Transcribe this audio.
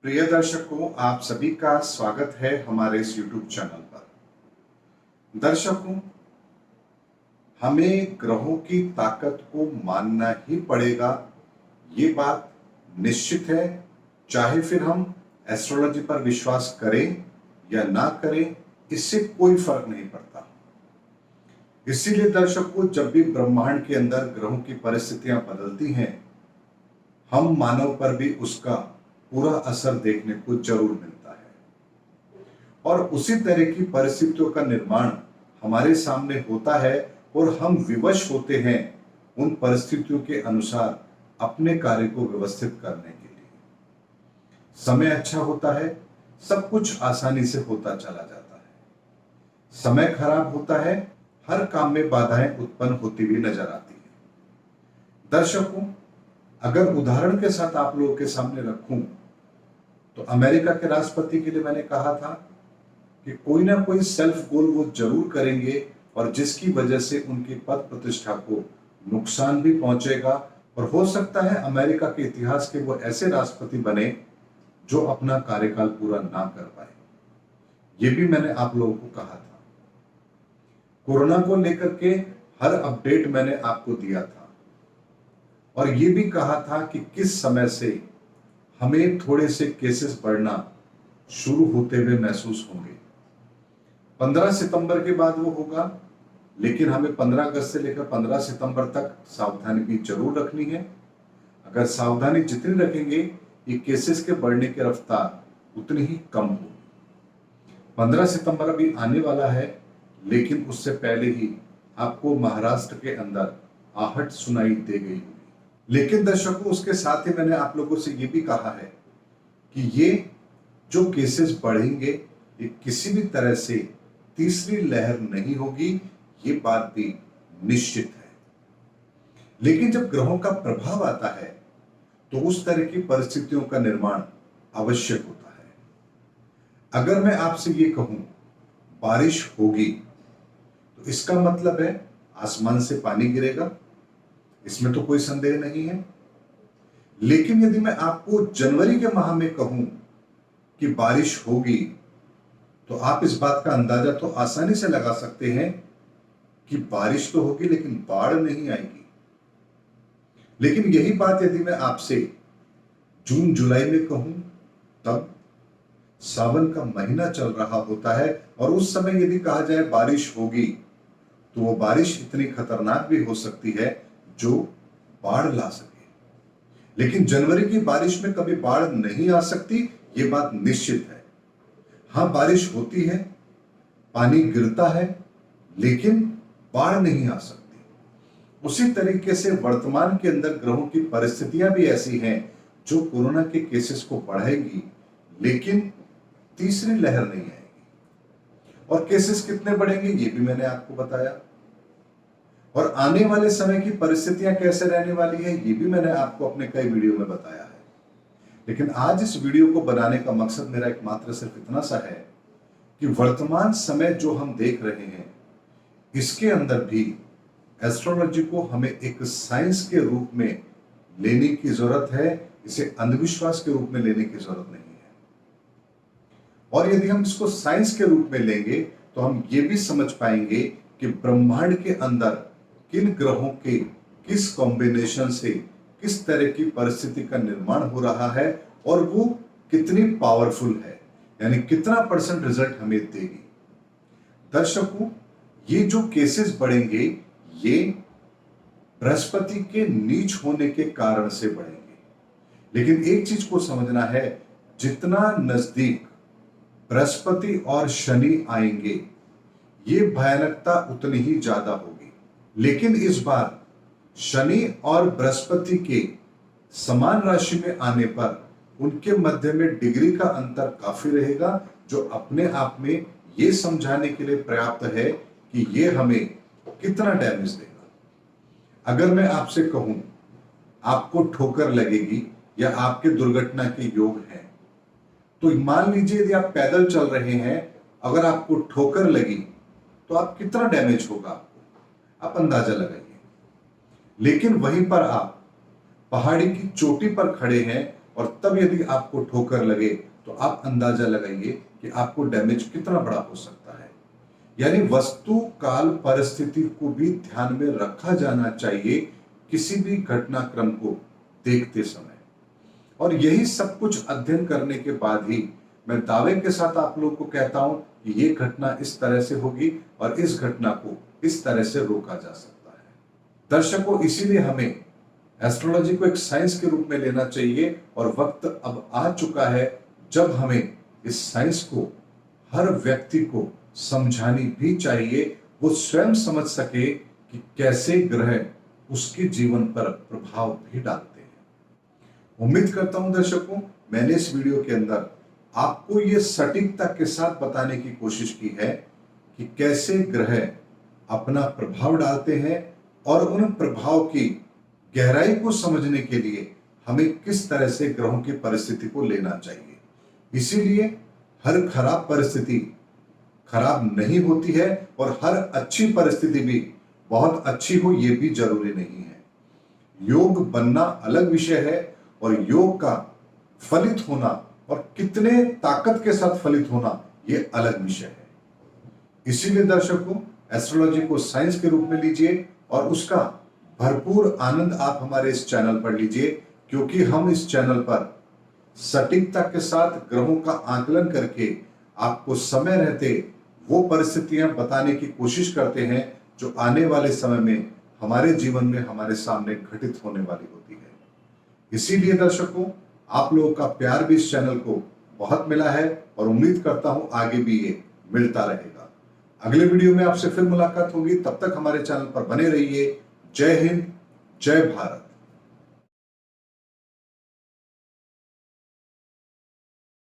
प्रिय दर्शकों, आप सभी का स्वागत है हमारे इस YouTube चैनल पर। दर्शकों, हमें ग्रहों की ताकत को मानना ही पड़ेगा, ये बात निश्चित है। चाहे फिर हम एस्ट्रोलॉजी पर विश्वास करें या ना करें, इससे कोई फर्क नहीं पड़ता। इसीलिए दर्शकों, जब भी ब्रह्मांड के अंदर ग्रहों की परिस्थितियां बदलती हैं, हम मानव पर भी उसका पूरा असर देखने को जरूर मिलता है और उसी तरह की परिस्थितियों का निर्माण हमारे सामने होता है और हम विवश होते हैं उन परिस्थितियों के अनुसार अपने कार्य को व्यवस्थित करने के लिए। समय अच्छा होता है, सब कुछ आसानी से होता चला जाता है। समय खराब होता है, हर काम में बाधाएं उत्पन्न होती हुई नजर आती है। दर्शकों, अगर उदाहरण के साथ आप लोगों के सामने रखूं तो अमेरिका के राष्ट्रपति के लिए मैंने कहा था कि कोई ना कोई सेल्फ गोल वो जरूर करेंगे और जिसकी वजह से उनकी पद प्रतिष्ठा को नुकसान भी पहुंचेगा और हो सकता है अमेरिका के इतिहास के वो ऐसे राष्ट्रपति बने जो अपना कार्यकाल पूरा ना कर पाए। ये भी मैंने आप लोगों को कहा था। कोरोना को लेकर के हर अपडेट मैंने आपको दिया था और ये भी कहा था कि किस समय से हमें थोड़े से केसेस बढ़ना शुरू होते हुए महसूस होंगे। 15 सितंबर के बाद वो होगा, लेकिन हमें 15 अगस्त से लेकर 15 सितंबर तक सावधानी भी जरूर रखनी है। अगर सावधानी जितनी रखेंगे, ये केसेस के बढ़ने की रफ्तार उतनी ही कम होगी। 15 सितंबर अभी आने वाला है, लेकिन उससे पहले ही आपको महाराष्ट्र के अंदर आहट सुनाई दे गई होगी। लेकिन दर्शकों, उसके साथ ही मैंने आप लोगों से ये भी कहा है कि ये जो केसेस बढ़ेंगे, ये किसी भी तरह से तीसरी लहर नहीं होगी, ये बात भी निश्चित है। लेकिन जब ग्रहों का प्रभाव आता है तो उस तरह की परिस्थितियों का निर्माण आवश्यक होता है। अगर मैं आपसे ये कहूं बारिश होगी, तो इसका मतलब है आसमान से पानी गिरेगा, इसमें तो कोई संदेह नहीं है। लेकिन यदि मैं आपको जनवरी के माह में कहूं कि बारिश होगी, तो आप इस बात का अंदाजा तो आसानी से लगा सकते हैं कि बारिश तो होगी लेकिन बाढ़ नहीं आएगी। लेकिन यही बात यदि मैं आपसे जून जुलाई में कहूं, तब सावन का महीना चल रहा होता है और उस समय यदि कहा जाए बारिश होगी, तो वो बारिश इतनी खतरनाक भी हो सकती है जो बाढ़ ला सके। लेकिन जनवरी की बारिश में कभी बाढ़ नहीं आ सकती, ये बात निश्चित है। हां, बारिश होती है, पानी गिरता है, लेकिन बाढ़ नहीं आ सकती। उसी तरीके से वर्तमान के अंदर ग्रहों की परिस्थितियां भी ऐसी हैं जो कोरोना के केसेस को बढ़ाएगी, लेकिन तीसरी लहर नहीं आएगी। और केसेस कितने बढ़ेंगे ये भी मैंने आपको बताया, और आने वाले समय की परिस्थितियां कैसे रहने वाली है ये भी मैंने आपको अपने कई वीडियो में बताया है। लेकिन आज इस वीडियो को बनाने का मकसद मेरा एकमात्र सिर्फ इतना सा है कि वर्तमान समय जो हम देख रहे हैं, इसके अंदर भी एस्ट्रोलॉजी को हमें एक साइंस के रूप में लेने की जरूरत है, इसे अंधविश्वास के रूप में लेने की जरूरत नहीं है। और यदि हम इसको साइंस के रूप में लेंगे तो हम ये भी समझ पाएंगे कि ब्रह्मांड के अंदर किन ग्रहों के किस कॉम्बिनेशन से किस तरह की परिस्थिति का निर्माण हो रहा है और वो कितनी पावरफुल है, यानी कितना % रिजल्ट हमें देगी। दर्शकों, ये जो केसेस बढ़ेंगे, ये बृहस्पति के नीच होने के कारण से बढ़ेंगे। लेकिन एक चीज को समझना है, जितना नजदीक बृहस्पति और शनि आएंगे, ये भयानकता उतनी ही ज्यादा होगी। लेकिन इस बार शनि और बृहस्पति के समान राशि में आने पर उनके मध्य में डिग्री का अंतर काफी रहेगा, जो अपने आप में यह समझाने के लिए पर्याप्त है कि यह हमें कितना डैमेज देगा। अगर मैं आपसे कहूं आपको ठोकर लगेगी या आपके दुर्घटना के योग हैं, तो मान लीजिए यदि आप पैदल चल रहे हैं, अगर आपको ठोकर लगी तो आप कितना डैमेज होगा आप अंदाजा लगाइए। लेकिन वहीं पर आप पहाड़ी की चोटी पर खड़े हैं और तब यदि आपको ठोकर लगे तो आप अंदाजा लगाइए कि आपको डैमेज कितना बड़ा हो सकता है। यानी वस्तु काल परिस्थिति को भी ध्यान में रखा जाना चाहिए किसी भी घटनाक्रम को देखते समय। और यही सब कुछ अध्ययन करने के बाद ही मैं दावे के साथ आप लोगों को कहता हूं कि ये घटना इस तरह से होगी और इस घटना को इस तरह से रोका जा सकता है। दर्शकों, इसीलिए हमें एस्ट्रोलॉजी को एक साइंस के रूप में लेना चाहिए और वक्त अब आ चुका है जब हमें इस साइंस को हर व्यक्ति को समझानी भी चाहिए, वो स्वयं समझ सके कि कैसे ग्रह उसके जीवन पर प्रभाव भी डालते हैं। उम्मीद करता हूं दर्शकों, मैंने इस वीडियो के अंदर आपको यह सटीकता के साथ बताने की कोशिश की है कि कैसे ग्रह अपना प्रभाव डालते हैं और उन प्रभाव की गहराई को समझने के लिए हमें किस तरह से ग्रहों की परिस्थिति को लेना चाहिए। इसीलिए हर खराब परिस्थिति खराब नहीं होती है और हर अच्छी परिस्थिति भी बहुत अच्छी हो ये भी जरूरी नहीं है। योग बनना अलग विषय है और योग का फलित होना और कितने ताकत के साथ फलित होना ये अलग विषय है। इसीलिए दर्शकों, एस्ट्रोलॉजी को साइंस के रूप में लीजिए और उसका भरपूर आनंद आप हमारे इस चैनल पर लीजिए, क्योंकि हम इस चैनल पर सटीकता के साथ ग्रहों का आकलन करके आपको समय रहते वो परिस्थितियां बताने की कोशिश करते हैं जो आने वाले समय में हमारे जीवन में हमारे सामने घटित होने वाली होती है। इसीलिए दर्शकों, आप लोगों का प्यार भी इस चैनल को बहुत मिला है और उम्मीद करता हूं आगे भी ये मिलता रहेगा। अगले वीडियो में आपसे फिर मुलाकात होगी, तब तक हमारे चैनल पर बने रहिए। जय हिंद, जय भारत।